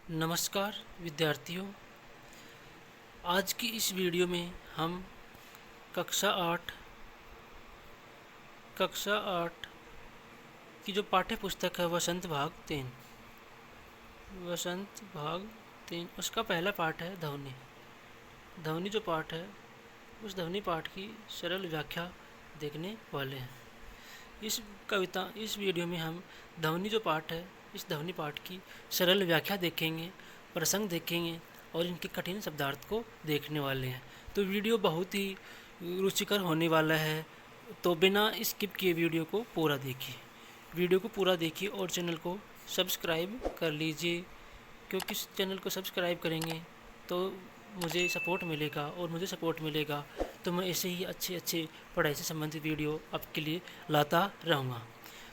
नमस्कार विद्यार्थियों। आज की इस वीडियो में हम कक्षा 8 की जो पाठ्य पुस्तक है वसंत भाग 3 उसका पहला पाठ है ध्वनि। ध्वनि जो पाठ है उस ध्वनि पाठ की सरल व्याख्या देखने वाले हैं। इस वीडियो में हम ध्वनि जो पाठ है इस ध्वनि पाठ की सरल व्याख्या देखेंगे, प्रसंग देखेंगे और इनके कठिन शब्दार्थ को देखने वाले हैं। तो वीडियो बहुत ही रुचिकर होने वाला है, तो बिना स्किप किए वीडियो को पूरा देखिए और चैनल को सब्सक्राइब कर लीजिए, क्योंकि चैनल को सब्सक्राइब करेंगे तो मुझे सपोर्ट मिलेगा तो मैं ऐसे ही अच्छे पढ़ाई से संबंधित वीडियो आपके लिए लाता रहूँगा।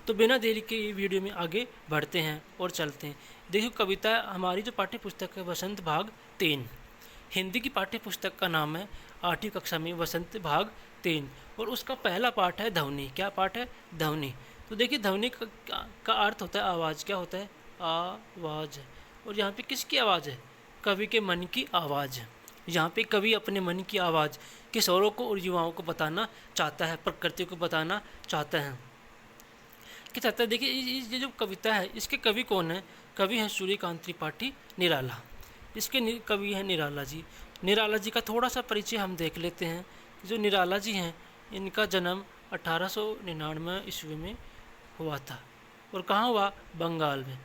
तो बिना देरी के वीडियो में आगे बढ़ते हैं और चलते हैं। देखिए, कविता हमारी जो पाठ्य पुस्तक है वसंत भाग 3, हिंदी की पाठ्य पुस्तक का नाम है 8वीं कक्षा में वसंत भाग 3 और उसका पहला पाठ है ध्वनि। क्या पाठ है? ध्वनि। तो देखिए, ध्वनि का अर्थ होता है आवाज़। क्या होता है? आवाज़। और यहाँ पे किसकी आवाज़ है? कवि के मन की आवाज़। यहाँ पे कवि अपने मन की आवाज़ किशोरों को और युवाओं को बताना चाहता है, प्रकृति को बताना चाहता है। क्या चाहता है? देखिए, ये जो कविता है इसके कवि कौन है? कवि हैं सूर्यकांत त्रिपाठी निराला। इसके कवि हैं निराला जी। निराला जी का थोड़ा सा परिचय हम देख लेते हैं। जो निराला जी हैं इनका जन्म 1899 ईस्वी में हुआ था। और कहाँ हुआ? बंगाल में।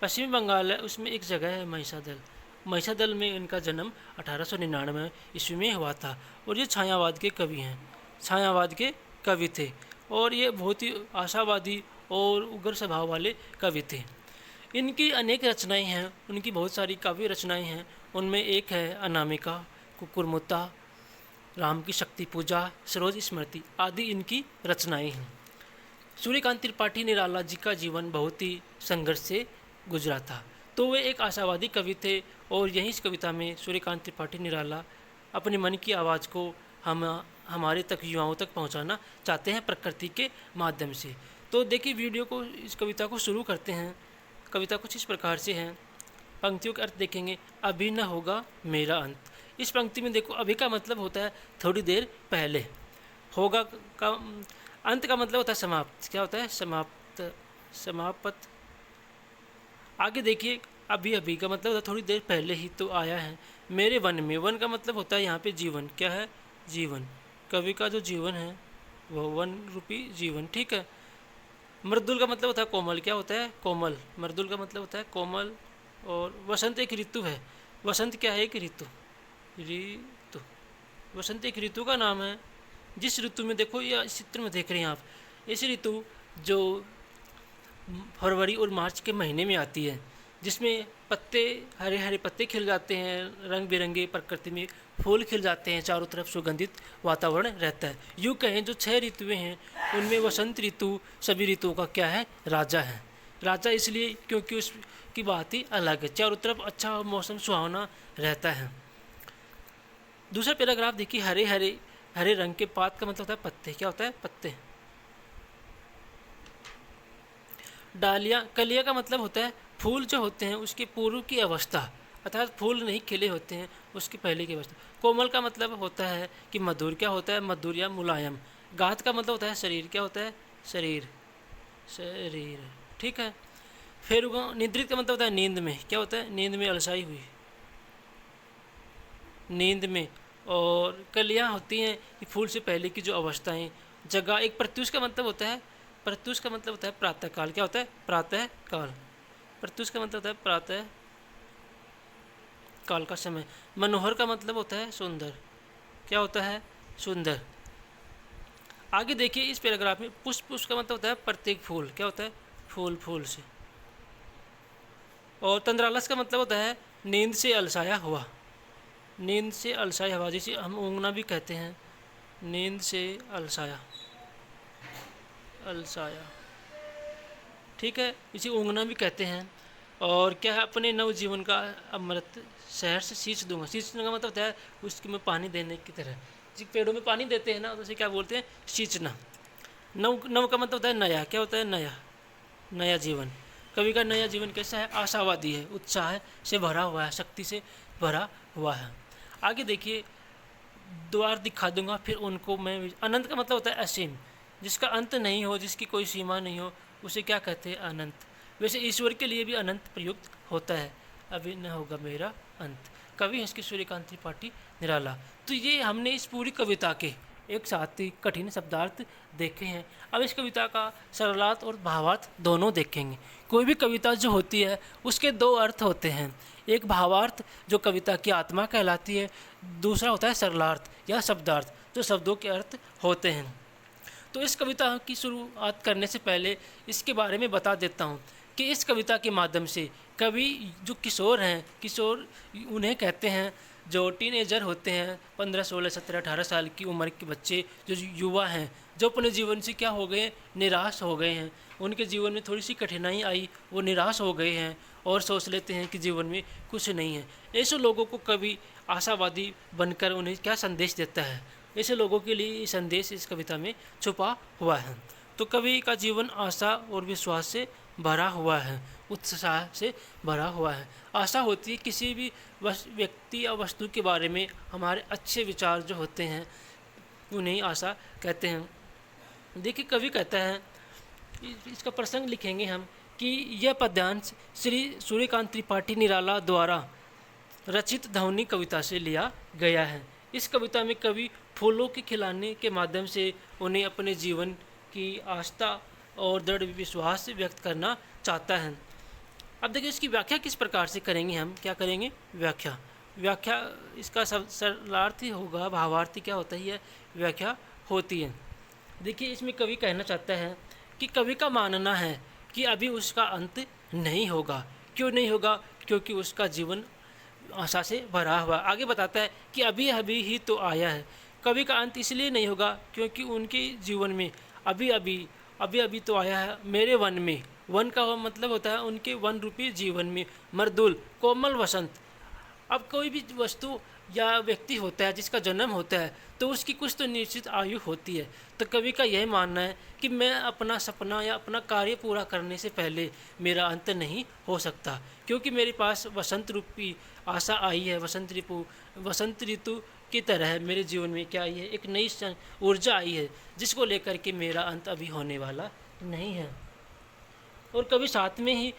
पश्चिमी बंगाल है, उसमें एक जगह है महिषादल में इनका जन्म 1899 ईस्वी में हुआ था। और ये छायावाद के कवि थे और ये बहुत ही आशावादी और उग्र स्वभाव वाले कवि थे। इनकी अनेक रचनाएं हैं, उनकी बहुत सारी काव्य रचनाएं हैं। उनमें एक है अनामिका, कुकुरमुत्ता, राम की शक्ति पूजा, सरोज स्मृति आदि इनकी रचनाएं हैं। सूर्यकांत त्रिपाठी निराला जी का जीवन बहुत ही संघर्ष से गुजरा था, तो वे एक आशावादी कवि थे और यहीं इस कविता में सूर्यकांत त्रिपाठी निराला अपने मन की आवाज़ को हमारे तक, युवाओं तक पहुंचाना चाहते हैं प्रकृति के माध्यम से। तो देखिए, इस कविता को शुरू करते हैं। कविता कुछ इस प्रकार से है। पंक्तियों के अर्थ देखेंगे। अभी न होगा मेरा अंत। इस पंक्ति में देखो, अभी का मतलब होता है थोड़ी देर पहले, होगा का अंत का मतलब होता है समाप्त। क्या होता है? समाप्त। आगे देखिए, अभी का मतलब होता है थोड़ी देर पहले ही तो आया है मेरे वन में। वन का मतलब होता है यहाँ पे जीवन। क्या है? जीवन। कवि का जो जीवन है वह वन रूपी जीवन। ठीक है। मृदुल का मतलब होता है कोमल। क्या होता है? कोमल। मृदुल का मतलब होता है कोमल। और वसंत एक ऋतु है। वसंत क्या है? एक ऋतु। वसंत एक ऋतु का नाम है। जिस ऋतु में, देखो या इस चित्र में देख रहे हैं आप, इस ऋतु जो फरवरी और मार्च के महीने में आती है, जिसमें पत्ते, हरे हरे पत्ते खिल जाते हैं, रंग बिरंगे प्रकृति में फूल खिल जाते हैं, चारों तरफ सुगंधित वातावरण रहता है। यूँ कहें जो 6 ऋतुएँ हैं उनमें वसंत ऋतु सभी ऋतुओं का क्या है? राजा है। राजा इसलिए क्योंकि उसकी बात ही अलग है, चारों तरफ अच्छा मौसम सुहावना रहता है। दूसरा पैराग्राफ देखिए, हरे रंग के पात का मतलब होता है पत्ते। क्या होता है? पत्ते। डालियाँ, कलियाँ का मतलब होता है फूल जो होते हैं उसके पूर्व की अवस्था, अर्थात फूल नहीं खिले होते हैं उसकी पहले की अवस्था। कोमल का मतलब होता है कि मधुर। क्या होता है? मधुर या मुलायम। गात का मतलब होता है शरीर। क्या होता है? शरीर। ठीक है। फिर निद्रित का मतलब होता है नींद में। क्या होता है? नींद में अलसाई हुई, नींद में। और कलियाँ होती हैं कि फूल से पहले की जो अवस्थाएं। जगह, एक प्रत्युष का मतलब होता है प्रातः काल। क्या होता है? प्रातः काल। प्रत्युष का मतलब होता है प्रातः काल का समय। मनोहर का मतलब होता है सुंदर। क्या होता है? सुंदर। आगे देखिए इस पैराग्राफ में, पुष्प का मतलब होता है प्रत्येक फूल। क्या होता है? फूल से। और तंद्रालस का मतलब होता है नींद से अलसाया हुआ। नींद से अलसाया हुआ, जिसे हम ऊँघना भी कहते हैं। नींद से अलसाया। ठीक है, इसे ऊँघना भी कहते हैं। और क्या है? अपने नवजीवन का अमृत शहर से सींच दूंगा। सींचने का मतलब होता है उसकी में पानी देने की तरह। जिस पेड़ों में पानी देते हैं ना, तो उसे क्या बोलते हैं? सींचना। नव का मतलब होता है नया। क्या होता है? नया जीवन। कवि का नया जीवन कैसा है? आशावादी है, उत्साह से भरा हुआ है, शक्ति से भरा हुआ है। आगे देखिए, द्वार दिखा दूंगा फिर उनको मैं। अनंत का मतलब होता है असीम, जिसका अंत नहीं हो, जिसकी कोई सीमा नहीं हो, उसे क्या कहते हैं? अनंत। वैसे ईश्वर के लिए भी अनंत प्रयुक्त होता है। अभी न होगा मेरा अंत। कवि हैं इसके सूर्यकांत त्रिपाठी निराला। तो ये हमने इस पूरी कविता के एक साथ ही कठिन शब्दार्थ देखे हैं। अब इस कविता का सरलार्थ और भावार्थ दोनों देखेंगे। कोई भी कविता जो होती है उसके दो अर्थ होते हैं, एक भावार्थ जो कविता की आत्मा कहलाती है, दूसरा होता है सरलार्थ या शब्दार्थ जो शब्दों के अर्थ होते हैं। तो इस कविता की शुरुआत करने से पहले इसके बारे में बता देता हूँ कि इस कविता के माध्यम से कवि जो किशोर हैं, किशोर उन्हें कहते हैं जो टीनेजर होते हैं, 15, 16, 17, 18 साल की उम्र के बच्चे, जो युवा हैं, जो अपने जीवन से क्या हो गए? निराश हो गए हैं। उनके जीवन में थोड़ी सी कठिनाई आई, वो निराश हो गए हैं और सोच लेते हैं कि जीवन में कुछ नहीं है। ऐसे लोगों को कवि आशावादी बनकर उन्हें क्या संदेश देता है? ऐसे लोगों के लिए ये संदेश इस कविता में छुपा हुआ है। तो कवि का जीवन आशा और विश्वास से भरा हुआ है, उत्साह से भरा हुआ है। आशा होती है किसी भी व्यक्ति या वस्तु के बारे में हमारे अच्छे विचार जो होते हैं उन्हें आशा कहते हैं। देखिए, कवि कहता है, इसका प्रसंग लिखेंगे हम कि यह पद्यांश श्री सूर्यकांत त्रिपाठी निराला द्वारा रचित ध्वनि कविता से लिया गया है। इस कविता में कवि फूलों के खिलाने के माध्यम से उन्हें अपने जीवन की आस्था और दृढ़ विश्वास व्यक्त करना चाहता है। अब देखिए, इसकी व्याख्या किस प्रकार से करेंगे हम? क्या करेंगे? व्याख्या इसका सरलार्थ ही होगा, भावार्थी क्या होता ही है? व्याख्या होती है। देखिए, इसमें कवि कहना चाहता है कि कवि का मानना है कि अभी उसका अंत नहीं होगा। क्यों नहीं होगा? क्योंकि उसका जीवन आशा से भरा हुआ। आगे बताता है कि अभी अभी ही तो आया है। कवि का अंत इसलिए नहीं होगा क्योंकि उनके जीवन में अभी अभी तो आया है मेरे वन में। वन का मतलब होता है उनके वन रूपी जीवन में मर्दुल कोमल वसंत। अब कोई भी वस्तु या व्यक्ति होता है जिसका जन्म होता है तो उसकी कुछ तो निश्चित आयु होती है। तो कवि का यह मानना है कि मैं अपना सपना या अपना कार्य पूरा करने से पहले मेरा अंत नहीं हो सकता, क्योंकि मेरे पास वसंत रूपी आशा आई है। वसंत ऋतु की तरह मेरे जीवन में क्या आई है? एक नई ऊर्जा आई है जिसको लेकर के मेरा अंत अभी होने वाला नहीं है। और कवि साथ में ही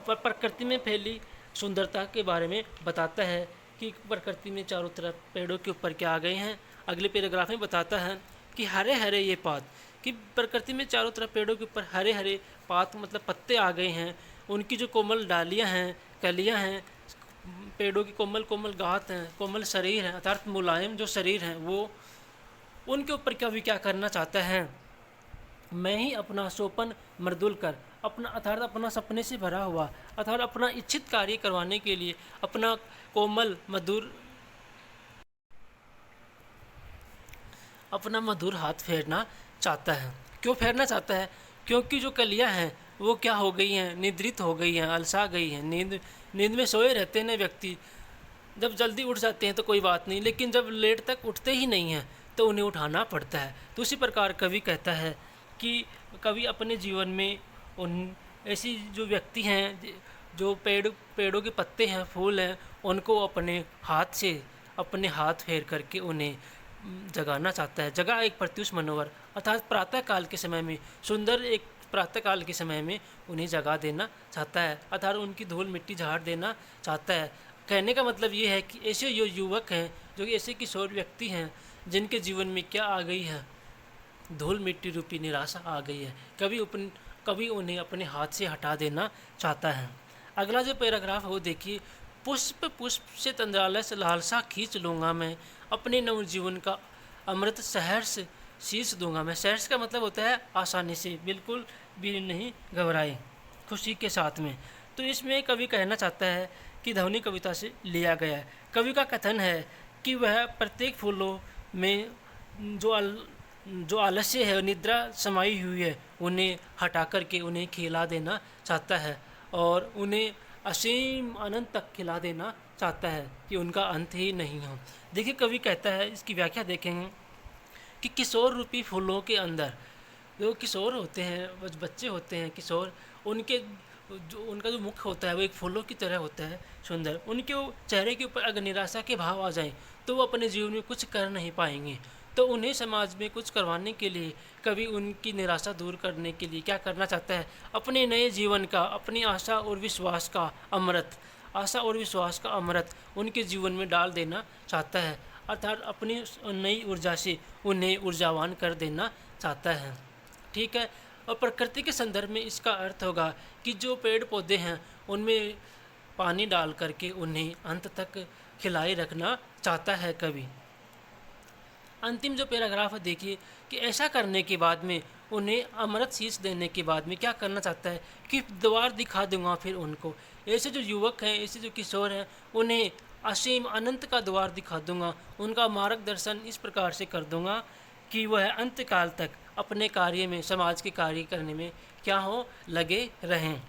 प्रकृति में फैली सुंदरता के बारे में बताता है कि प्रकृति में चारों तरफ पेड़ों के ऊपर क्या आ गए हैं। अगले पैराग्राफ में बताता है कि हरे हरे ये पात, कि प्रकृति में चारों तरफ पेड़ों के ऊपर हरे हरे पात मतलब पत्ते आ गए हैं। उनकी जो कोमल डालियां हैं, कलियां हैं, पेड़ों की कोमल कोमल गात हैं, कोमल शरीर है, अर्थात मुलायम जो शरीर हैं, वो उनके ऊपर कवि क्या करना चाहता है? मैं ही अपना सोपन मर्दुल कर, अपना अर्थात अपना सपने से भरा हुआ, अर्थात अपना इच्छित कार्य करवाने के लिए अपना कोमल मधुर हाथ फेरना चाहता है। क्यों फेरना चाहता है? क्योंकि जो कलियां हैं वो क्या हो गई हैं? निद्रित हो गई हैं, अलसा गई हैं। नींद में सोए रहते हैं ना व्यक्ति। जब जल्दी उठ जाते हैं तो कोई बात नहीं, लेकिन जब लेट तक उठते ही नहीं हैं तो उन्हें उठाना पड़ता है। तो उसी प्रकार कवि कहता है कि कवि अपने जीवन में उन ऐसी जो व्यक्ति हैं, जो पेड़ों के पत्ते हैं, फूल हैं, उनको अपने हाथ फेर करके उन्हें जगाना चाहता है। जगा एक प्रत्युष मनोवर, अर्थात प्रातः काल के समय में, सुंदर एक प्रातः काल के समय में उन्हें जगा देना चाहता है, अर्थात उनकी धूल मिट्टी झाड़ देना चाहता है। कहने का मतलब ये है कि ऐसे जो युवक हैं, जो ऐसे किशोर व्यक्ति हैं जिनके जीवन में क्या आ गई है? धूल मिट्टी रूपी निराशा आ गई है। कवि उन्हें अपने हाथ से हटा देना चाहता है। अगला जो पैराग्राफ है वो देखिए, पुष्प पुष्प से तंद्रालय से लालसा खींच लूँगा मैं, अपने नवजीवन का अमृत सहर्ष शीश दूंगा मैं। सहर्ष का मतलब होता है आसानी से, बिल्कुल भी नहीं घबराए, खुशी के साथ में। तो इसमें कवि कहना चाहता है कि ध्वनि कविता से लिया गया है। कवि का कथन है कि वह प्रत्येक फूलों में जो आलस्य है, निद्रा समाई हुई है, उन्हें हटा करके उन्हें खिला देना चाहता है और उन्हें असीम अनंत तक खिला देना चाहता है कि उनका अंत ही नहीं हो। देखिए, कवि कहता है, इसकी व्याख्या देखेंगे कि किशोर रूपी फूलों के अंदर जो किशोर होते हैं, बच्चे होते हैं किशोर, उनके जो उनका जो मुख होता है वो एक फूलों की तरह होता है सुंदर, उनके चेहरे के ऊपर अगर निराशा के भाव आ जाएं तो वो अपने जीवन में कुछ कर नहीं पाएंगे। तो उन्हें समाज में कुछ करवाने के लिए कवि उनकी निराशा दूर करने के लिए क्या करना चाहता है, अपने नए जीवन का, अपनी आशा और विश्वास का अमृत, आशा और विश्वास का अमृत उनके जीवन में डाल देना चाहता है, अर्थात अपनी नई ऊर्जा से उन्हें ऊर्जावान कर देना चाहता है। ठीक है। और प्रकृति के संदर्भ में इसका अर्थ होगा कि जो पेड़ पौधे हैं उनमें पानी डाल करके उन्हें अंत तक खिलाए रखना चाहता है कवि। अंतिम जो पैराग्राफ है देखिए कि ऐसा करने के बाद में उन्हें अमृत शीश देने के बाद में क्या करना चाहता है कि द्वार दिखा दूंगा फिर उनको, ऐसे जो युवक हैं, ऐसे जो किशोर हैं, उन्हें असीम अनंत का द्वार दिखा दूंगा, उनका मार्गदर्शन इस प्रकार से कर दूंगा कि वह अंत काल तक अपने कार्य में, समाज के कार्य करने में क्या हो, लगे रहें।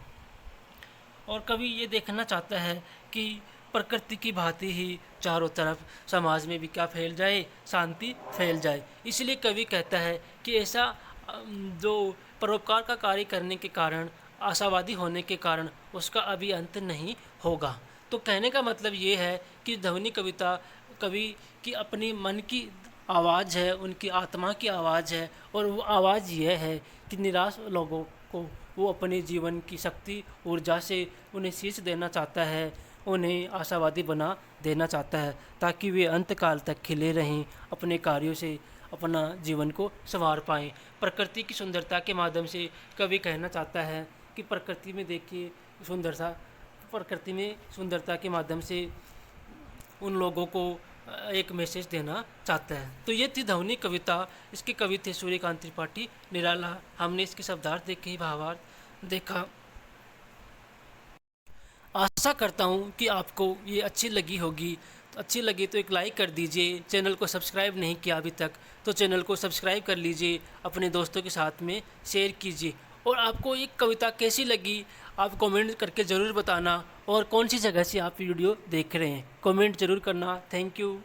और कवि ये देखना चाहता है कि प्रकृति की भांति ही चारों तरफ समाज में भी क्या फैल जाए, शांति फैल जाए। इसलिए कवि कहता है कि ऐसा जो परोपकार का कार्य करने के कारण, आशावादी होने के कारण उसका अभी अंत नहीं होगा। तो कहने का मतलब ये है कि ध्वनि कविता कवि की अपनी मन की आवाज़ है, उनकी आत्मा की आवाज़ है, और वो आवाज़ यह है कि निराश लोगों को वो अपने जीवन की शक्ति, ऊर्जा से उन्हें शीश देना चाहता है, उन्हें आशावादी बना देना चाहता है, ताकि वे अंत काल तक खिले रहें, अपने कार्यों से अपना जीवन को संवार पाएँ। प्रकृति की सुंदरता के माध्यम से कवि कहना चाहता है कि प्रकृति में देखिए सुंदरता, प्रकृति में सुंदरता के माध्यम से उन लोगों को एक मैसेज देना चाहता है। तो ये थी ध्वनि कविता, इसके कवि थे सूर्यकांत त्रिपाठी निराला। हमने इसके शब्दार्थ देखे, भावार्थ देखा। आशा करता हूँ कि आपको ये अच्छी लगी होगी। तो अच्छी लगी तो एक लाइक कर दीजिए, चैनल को सब्सक्राइब नहीं किया अभी तक तो चैनल को सब्सक्राइब कर लीजिए, अपने दोस्तों के साथ में शेयर कीजिए। और आपको एक कविता कैसी लगी आप कमेंट करके ज़रूर बताना, और कौन सी जगह से आप वीडियो देख रहे हैं कमेंट ज़रूर करना। Thank you.